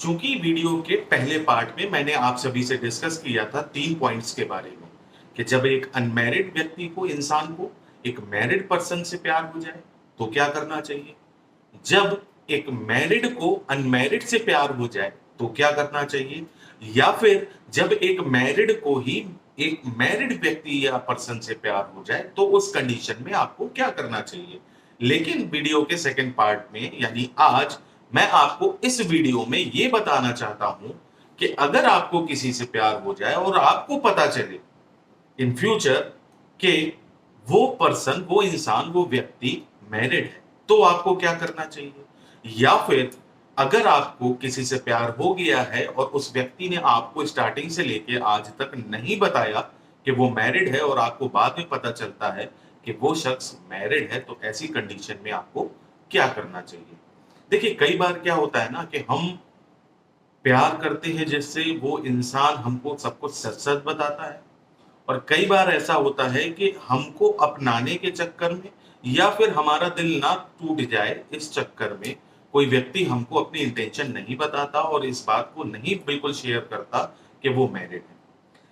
चूंकि वीडियो के पहले पार्ट में मैंने आप सभी से डिस्कस किया था 3 पॉइंट्स के बारे में कि जब एक अनमैरिड व्यक्ति को इंसान को एक मैरिड पर्सन से प्यार हो जाए तो क्या करना चाहिए, जब एक मैरिड को अनमैरिड से प्यार हो जाए तो क्या करना चाहिए, या फिर जब एक मैरिड को ही एक मैरिड व्यक्ति या पर्सन से प्यार हो जाए तो उस कंडीशन में आपको क्या करना चाहिए। लेकिन वीडियो के सेकंड पार्ट में यानी आज मैं आपको इस वीडियो में यह बताना चाहता हूं कि अगर आपको किसी से प्यार हो जाए और आपको पता चले इन फ्यूचर कि वो पर्सन, वो इंसान, वो व्यक्ति मैरिड है तो आपको क्या करना चाहिए, या फिर अगर आपको किसी से प्यार हो गया है और उस व्यक्ति ने आपको स्टार्टिंग से लेके आज तक नहीं बताया कि वो मैरिड है और आपको बाद में पता चलता है कि वो शख्स मैरिड है, तो ऐसी कंडीशन में आपको क्या करना चाहिए। देखिए कई बार क्या होता है ना कि हम प्यार करते हैं जिससे वो इंसान हमको सब कुछ सच-सच बताता है, और कई बार ऐसा होता है कि हमको अपनाने के चक्कर में या फिर हमारा दिल ना टूट जाए इस चक्कर में कोई व्यक्ति हमको अपनी इंटेंशन नहीं बताता और इस बात को नहीं बिल्कुल शेयर करता कि वो मैरिड है।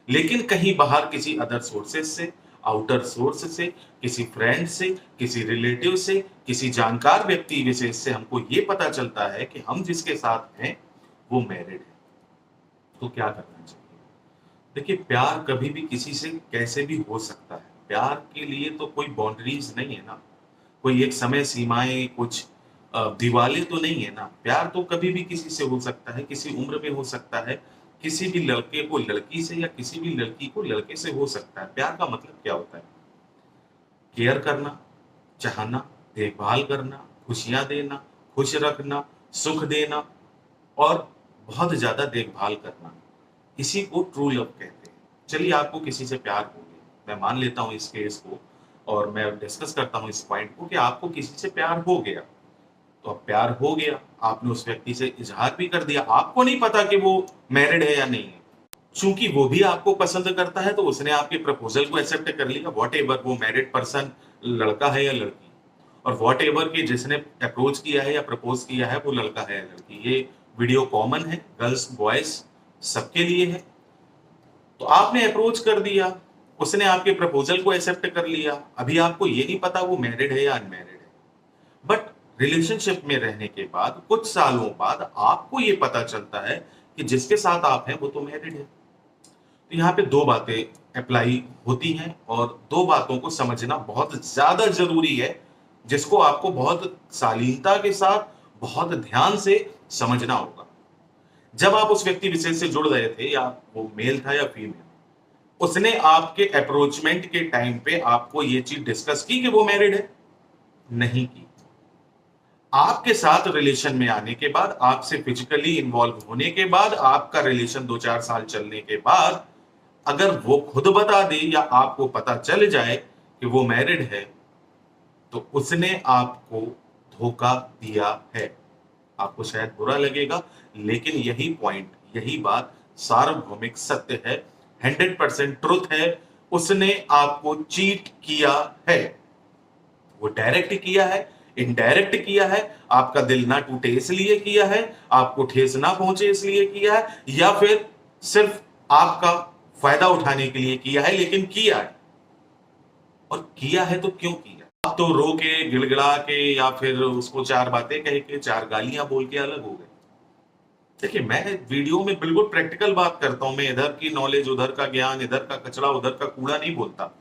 लेकिन कहीं बाहर किसी अदर सोर्सेस से, आउटर सोर्स से, किसी फ्रेंड से, किसी रिलेटिव से, किसी जानकार व्यक्ति विशेष से हमको ये पता चलता है कि हम जिसके साथ हैं वो मैरिड है, तो क्या करना चाहिए। देखिए प्यार कभी भी किसी से कैसे भी हो सकता है, प्यार के लिए तो कोई बाउंड्रीज नहीं है ना, कोई एक समय सीमाएं, कुछ दीवारें तो नहीं है ना। प्यार तो कभी भी किसी से हो सकता है, किसी उम्र में हो सकता है, किसी भी लड़के को लड़की से या किसी भी लड़की को लड़के से हो सकता है। प्यार का मतलब क्या होता है, केयर करना, चाहना, देखभाल करना, खुशियां देना, खुश रखना, सुख देना और बहुत ज्यादा देखभाल करना, इसी को ट्रू लव कहते हैं। चलिए आपको किसी से प्यार हो गया, मैं मान लेता हूँ इस केस को और मैं डिस्कस करता हूँ इस पॉइंट को कि आपको किसी से प्यार हो गया। तो अब प्यार हो गया, आपने उस व्यक्ति से इज़हार भी कर दिया, आपको नहीं पता कि वो मैरिड है या नहीं है। चूँकि वो भी आपको पसंद करता है तो उसने आपके प्रपोज़ल को एक्सेप्ट कर लिया, व्हाटएवर वो मैरिड पर्सन लड़का है या लड़की, और व्हाटएवर कि जिसने अप्रोच किया है या प्रपोज़ किया है वो लड़का है या लड़की। ये वीडियो कॉमन है, गर्ल्स, बॉयज़ सबके लिए है। तो आपने अप्रोच कर दिया, उसने आपके प्रपोज़ल को एक्सेप्ट कर लिया, अभी आपको ये नहीं पता वो मैरिड है या अनमैरिड है। बट रिलेशनशिप में रहने के बाद कुछ सालों बाद आपको ये पता चलता है कि जिसके साथ आप हैं वो तो मैरिड है। तो यहाँ पे 2 बातें अप्लाई होती हैं और 2 बातों को समझना बहुत ज़्यादा ज़रूरी है, जिसको आपको बहुत शालीनता के साथ, बहुत ध्यान से समझना होगा। जब आप उस व्यक्ति विशेष से जुड़ रहे थे, या वो मेल था या फीमेल, उसने आपके अप्रोचमेंट के टाइम पे आपको ये चीज़ डिस्कस की कि वो मैरिड है? नहीं की। आपके साथ रिलेशन में आने के बाद, आपसे फिजिकली इन्वॉल्व होने के बाद, आपका रिलेशन 2-4 साल चलने के बाद अगर वो खुद बता दे या आपको पता चल जाए कि वो मैरिड है, तो उसने आपको धोखा दिया है। आपको शायद बुरा लगेगा, लेकिन यही पॉइंट, यही बात सार्वभौमिक सत्य है, 100% ट्रुथ है। उसने आपको चीट किया है। वो डायरेक्ट किया है, इनडायरेक्ट किया है, आपका दिल ना टूटे इसलिए किया है, आपको ठेस ना पहुंचे इसलिए किया है, या फिर सिर्फ आपका फायदा उठाने के लिए किया है, लेकिन किया है। और किया है तो क्यों किया? आप तो रो के, गिड़गिड़ा के या फिर उसको 4 बातें कह के, 4 गालियां बोल के अलग हो गए। देखिए मैं वीडियो में बिल्कुल प्रैक्टिकल बात करता हूं, मैं इधर की नॉलेज, उधर का ज्ञान, इधर का कचरा, उधर का कूड़ा नहीं बोलता।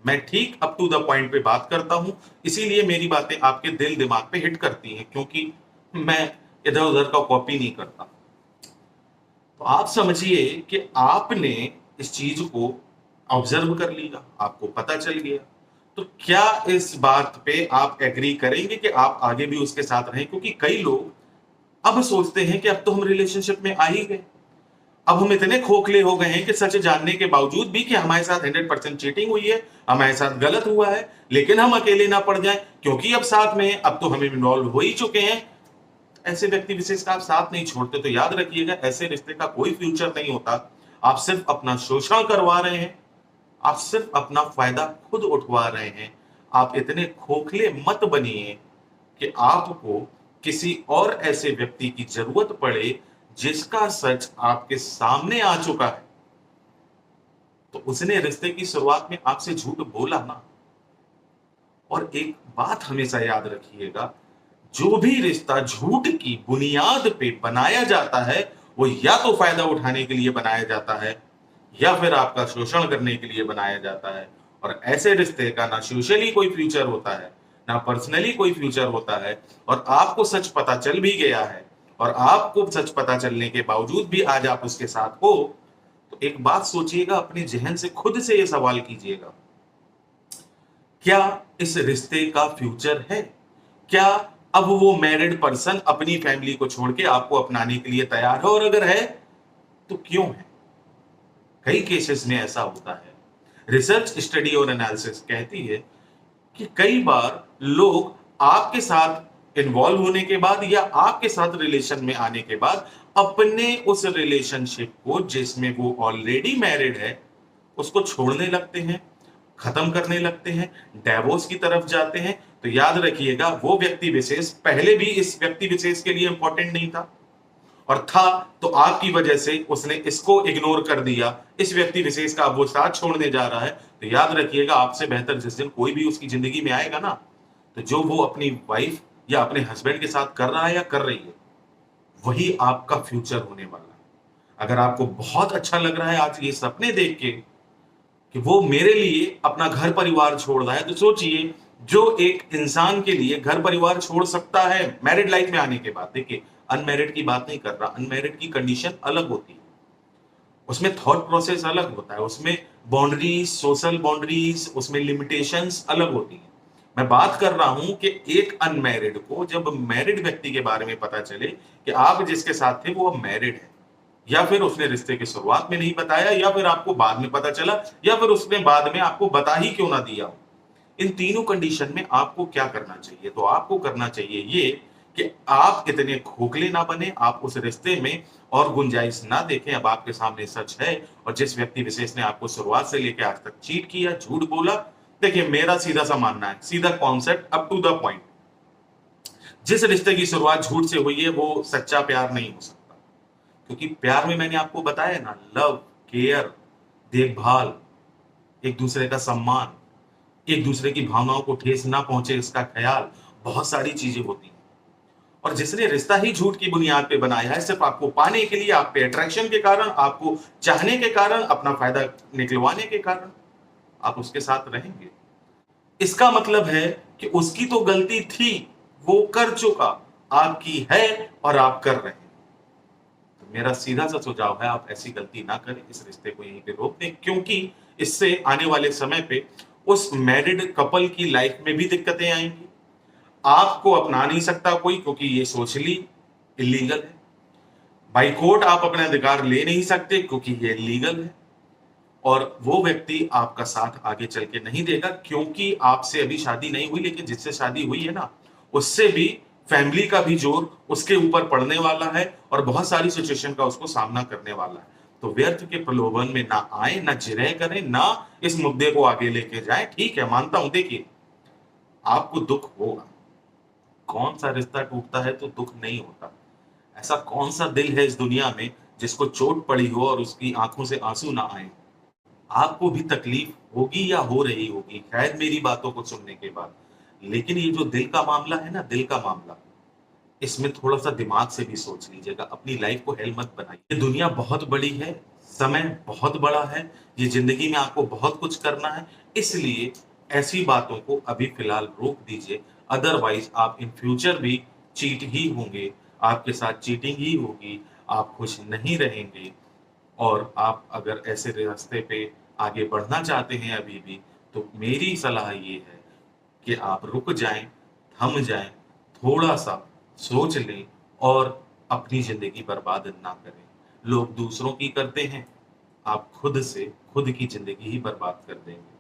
मैं ठीक अप टू द पॉइंट पे बात करता हूं, इसीलिए मेरी बातें आपके दिल दिमाग पे हिट करती हैं, क्योंकि मैं इधर उधर का कॉपी नहीं करता। तो आप समझिए कि आपने इस चीज को ऑब्जर्व कर लिया, आपको पता चल गया, तो क्या इस बात पे आप एग्री करेंगे कि आप आगे भी उसके साथ रहें? क्योंकि कई लोग अब सोचते हैं कि अब तो हम रिलेशनशिप में आ ही गए, अब हम इतने खोखले हो गए हैं कि सच जानने के बावजूद भी कि हमारे साथ 100% चीटिंग हुई है, हमारे साथ गलत हुआ है, लेकिन हम अकेले ना पड़ जाएं क्योंकि अब साथ में हैं, अब तो हम इन्वॉल्व हो ही चुके हैं। ऐसे व्यक्ति विशेष का आप साथ नहीं छोड़ते तो याद रखिएगा, ऐसे रिश्ते का कोई फ्यूचर नहीं होता। आप सिर्फ अपना शोषण करवा रहे हैं, आप सिर्फ अपना फायदा खुद उठवा रहे हैं। आप इतने खोखले मत बनिए कि आपको किसी और ऐसे व्यक्ति की जरूरत पड़े जिसका सच आपके सामने आ चुका है, तो उसने रिश्ते की शुरुआत में आपसे झूठ बोला ना। और एक बात हमेशा याद रखिएगा, जो भी रिश्ता झूठ की बुनियाद पे बनाया जाता है, वो या तो फायदा उठाने के लिए बनाया जाता है, या फिर आपका शोषण करने के लिए बनाया जाता है। और ऐसे रिश्ते का ना सोशली कोई फ्यूचर होता है, ना पर्सनली कोई फ्यूचर होता है। और आपको सच पता चल भी गया है, और आपको सच पता चलने के बावजूद भी आज आप उसके साथ हो, तो एक बात सोचिएगा, अपने जहन से खुद से ये सवाल कीजिएगा, क्या इस रिश्ते का फ्यूचर है? क्या अब वो मैरिड पर्सन अपनी फैमिली को छोड़ के आपको अपनाने के लिए तैयार है? और अगर है, तो क्यों है? कई केसेस में ऐसा होता है। रिसर्च स्टडी और एनालिसिस कहती है कि कई बार लोग आपके साथ इन्वॉल्व होने के बाद या आपके साथ रिलेशन में आने के बाद अपने उस रिलेशनशिप को, जिसमें वो ऑलरेडी मैरिड है, उसको छोड़ने लगते हैं, खत्म करने लगते हैं, डाइवोर्स की तरफ जाते हैं। तो याद रखिएगा, वो व्यक्ति विशेष पहले भी इस व्यक्ति विशेष के लिए इंपॉर्टेंट नहीं था, और था तो आपकी वजह से उसने इसको इग्नोर कर दिया, इस व्यक्ति विशेष का अब वो साथ छोड़ने जा रहा है। तो याद रखिएगा, आपसे बेहतर जिस दिन कोई भी उसकी जिंदगी में आएगा ना, तो जो वो अपनी वाइफ या अपने हस्बैंड के साथ कर रहा है या कर रही है, वही आपका फ्यूचर होने वाला है। अगर आपको बहुत अच्छा लग रहा है आज ये सपने देख के कि वो मेरे लिए अपना घर परिवार छोड़ रहा है, तो सोचिए, जो एक इंसान के लिए घर परिवार छोड़ सकता है मैरिड लाइफ में आने के बाद, देखिए अनमैरिड की बात नहीं कर रहा, अनमैरिड की कंडीशन अलग होती है, उसमें थॉट प्रोसेस अलग होता है, उसमें बाउंड्रीज, सोशल बाउंड्रीज, उसमें लिमिटेशंस अलग होती हैं। मैं बात कर रहा हूं कि एक अनमैरिड को जब मैरिड व्यक्ति के बारे में पता चले कि आप जिसके साथ थे वो अब मैरिड है, या फिर उसने रिश्ते की शुरुआत में नहीं बताया, या फिर आपको बाद में पता चला, या फिर उसने बाद में आपको बता ही क्यों ना दिया हो, इन तीनों कंडीशन में आपको क्या करना चाहिए? तो आपको करना चाहिए ये कि आप इतने खोखले ना बने, आप उस रिश्ते में और गुंजाइश ना देखें। अब आपके सामने सच है, और जिस व्यक्ति विशेष ने आपको शुरुआत से लेकर आज तक चीट किया, झूठ बोला, देखिए मेरा सीधा सा मानना है, सीधा concept, up to the point, जिस रिश्ते की शुरुआत झूठ से हुई है वो सच्चा प्यार नहीं हो सकता। क्योंकि प्यार में मैंने आपको बताया ना, लव, केयर, देखभाल, एक दूसरे का सम्मान, एक दूसरे की भावनाओं को ठेस ना पहुंचे इसका ख्याल, बहुत सारी चीजें होती हैं। और जिसने रिश्ता ही झूठ की बुनियाद पे बनाया है, सिर्फ आपको पाने के लिए, आप पे अट्रैक्शन के कारण, आपको चाहने के कारण, अपना फायदा निकलवाने के कारण, आप उसके साथ रहेंगे। इसका मतलब है कि उसकी तो गलती थी, वो कर चुका, आपकी है और आप कर रहे हैं। तो मेरा सीधा सा सुझाव है, आप ऐसी गलती ना करें, इस रिश्ते को यहीं पे रोक दें, क्योंकि इससे आने वाले समय पे उस मैरिड कपल की लाइफ में भी दिक्कतें आएंगी। आपको अपना नहीं सकता कोई, क्योंकि ये सोशली इलीगल है। बाई कोर्ट आप अपने अधिकार ले नहीं सकते, क्योंकि ये इलीगल है। और वो व्यक्ति आपका साथ आगे चल के नहीं देगा, क्योंकि आपसे अभी शादी नहीं हुई, लेकिन जिससे शादी हुई है ना, उससे भी फैमिली का भी जोर उसके ऊपर पड़ने वाला है, और बहुत सारी सिचुएशन का उसको सामना करने वाला है। तो व्यर्थ के प्रलोभन में ना आए, ना जिरह करें, ना इस मुद्दे को आगे लेके जाए। ठीक है, मानता हूं, देखिए आपको दुख होगा, कौन सा रिश्ता टूटता है तो दुख नहीं होता? ऐसा कौन सा दिल है इस दुनिया में जिसको चोट पड़ी हो और उसकी आंखों से आंसू ना आए? आपको भी तकलीफ होगी या हो रही होगी शायद मेरी बातों को सुनने के बाद। लेकिन ये जो दिल का मामला है ना, दिल का मामला, इसमें थोड़ा-सा दिमाग से भी सोच लीजिएगा, अपनी लाइफ को हेल मत बनाइए। ये दुनिया बहुत बड़ी है, समय बहुत बड़ा है, ये ज़िंदगी में आपको बहुत कुछ करना है, इसलिए ऐसी बातों को अभी फ़िलहाल रोक दीजिए, अदरवाइज़ आप इन फ्यूचर भी चीट ही होंगे, आपके साथ चीटिंग ही होगी, आप खुश नहीं रहेंगे। और आप अगर ऐसे रास्ते पे आगे बढ़ना चाहते हैं अभी भी, तो मेरी सलाह ये है कि आप रुक जाएँ, थम जाएँ, थोड़ा-सा सोच लें और अपनी ज़िंदगी बर्बाद ना करें। लोग दूसरों की करते हैं, आप खुद से खुद की ज़िंदगी ही बर्बाद कर देंगे।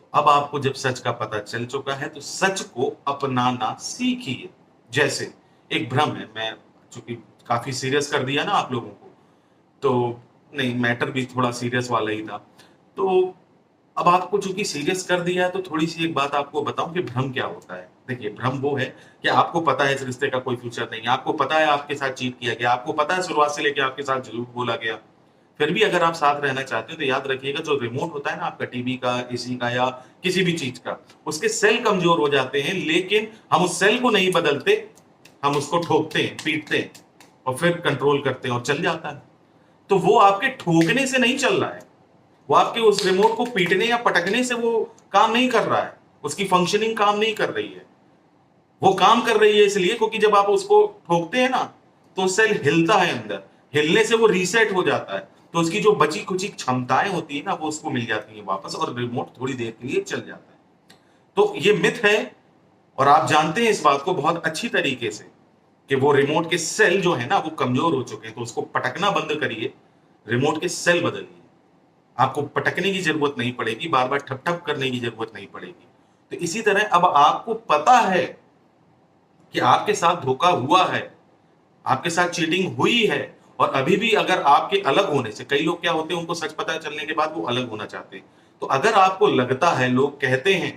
तो अब आपको जब सच का पता चल चुका है, तो सच को अपनाना सीखिए। जैसे एक भ्रम है, मैं चूँकि काफ़ी सीरियस कर दिया ना आप लोगों को, तो नहीं, मैटर भी थोड़ा सीरियस वाला ही था। तो अब आपको चूंकि सीरियस कर दिया है तो थोड़ी सी एक बात आपको बताऊं कि भ्रम क्या होता है। देखिए, भ्रम वो है कि आपको पता है इस रिश्ते का कोई फ्यूचर नहीं है, आपको पता है आपके साथ चीट किया गया, आपको पता है शुरुआत से लेके आपके साथ झूठ बोला गया, फिर भी अगर आप साथ रहना चाहते हो तो याद रखिएगा, जो रिमोट होता है ना आपका टीवी का, एसी का या किसी भी चीज का, उसके सेल कमजोर हो जाते हैं, लेकिन हम उस सेल को नहीं बदलते, हम उसको ठोकते हैं, पीटते हैं और फिर कंट्रोल करते हैं और चल जाता है। तो वो आपके ठोकने से नहीं चल रहा है, वो आपके उस रिमोट को पीटने या पटकने से वो काम नहीं कर रहा है, उसकी फंक्शनिंग काम नहीं कर रही है। वो काम कर रही है इसलिए क्योंकि जब आप उसको ठोकते हैं ना तो सेल हिलता है, अंदर हिलने से वो रीसेट हो जाता है, तो उसकी जो बची कुची क्षमताएं होती है ना वो उसको मिल जाती है वापस और रिमोट थोड़ी देर के लिए चल जाता है। तो ये मिथ है और आप जानते हैं इस बात को बहुत अच्छी तरीके से कि वो रिमोट के सेल जो है ना वो कमजोर हो चुके हैं, तो उसको पटकना बंद करिए, रिमोट के सेल बदलिए। आपको पटकने की जरूरत नहीं पड़ेगी, बार बार ठप ठप करने की जरूरत नहीं पड़ेगी। तो इसी तरह अब आपको पता है कि आपके साथ धोखा हुआ है, आपके साथ चीटिंग हुई है, और अभी भी अगर आपके अलग होने से, कई लोग क्या होते हैं उनको सच पता चलने के बाद वो अलग होना चाहते हैं, तो अगर आपको लगता है, लोग कहते हैं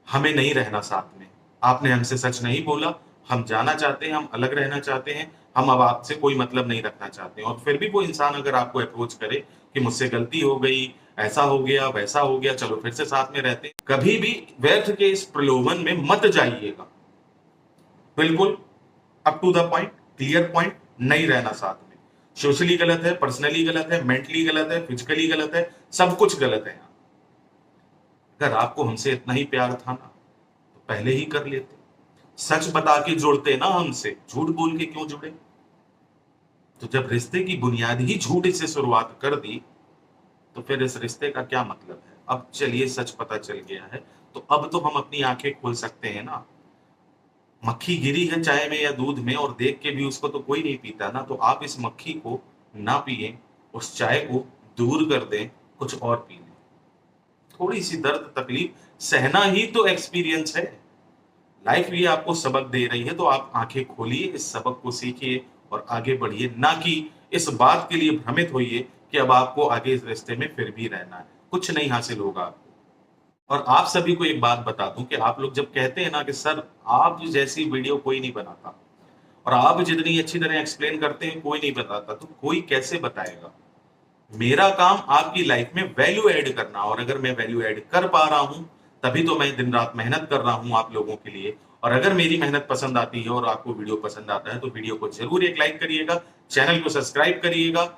हमें नहीं रहना साथ में, आपने हमसे सच नहीं बोला, हम जाना चाहते हैं, हम अलग रहना चाहते हैं, हम अब आपसे कोई मतलब नहीं रखना चाहते हैं, और फिर भी वो इंसान अगर आपको अप्रोच करे कि मुझसे गलती हो गई, ऐसा हो गया, वैसा हो गया, चलो फिर से साथ में रहते हैं, कभी भी व्यर्थ के इस प्रलोभन में मत जाइएगा। बिल्कुल up to the point, clear point, नहीं रहना साथ में। सोशली गलत है, पर्सनली गलत है, मेंटली गलत है, फिजिकली गलत है, सब कुछ गलत है। अगर आपको हमसे इतना ही प्यार था ना तो पहले ही कर लेते, सच बता के जुड़ते ना हमसे, झूठ बोल के क्यों जुड़े। तो जब रिश्ते की बुनियाद ही झूठ से शुरुआत कर दी तो फिर इस रिश्ते का क्या मतलब है। अब चलिए सच पता चल गया है तो अब तो हम अपनी आंखें खोल सकते हैं ना। मक्खी गिरी है चाय में या दूध में और देख के भी उसको तो कोई नहीं पीता ना, तो आप इस मक्खी को ना पिए, उस चाय को दूर कर दें, कुछ और पी लें। थोड़ी सी दर्द तकलीफ सहना ही तो एक्सपीरियंस है। लाइफ ये आपको सबक दे रही है तो आप आंखें खोलिए, इस सबक को सीखिए और आगे बढ़िए, ना कि इस बात के लिए भ्रमित होइए कि अब आपको आगे इस रिश्ते में फिर भी रहना है, कुछ नहीं हासिल होगा। और आप सभी को एक बात बता दूं कि आप लोग जब कहते हैं ना कि सर आप जैसी वीडियो कोई नहीं बनाता और आप जितनी अच्छी तरह एक्सप्लेन करते हैं कोई नहीं बताता, तो कोई कैसे बताएगा। मेरा काम आपकी लाइफ में वैल्यू ऐड करना, और अगर मैं वैल्यू ऐड कर पा रहा हूं तभी तो मैं दिन रात मेहनत कर रहा हूं आप लोगों के लिए। और अगर मेरी मेहनत पसंद आती है और आपको वीडियो पसंद आता है तो वीडियो को जरूर एक लाइक करिएगा, चैनल को सब्सक्राइब करिएगा।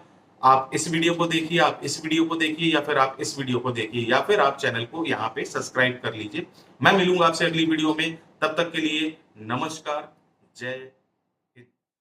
आप इस वीडियो को देखिए, आप इस वीडियो को देखिए, या फिर आप इस वीडियो को देखिए, या फिर आप चैनल को यहाँ पे सब्सक्राइब कर लीजिए। मैं मिलूंगा आपसे अगली वीडियो में, तब तक के लिए नमस्कार, जय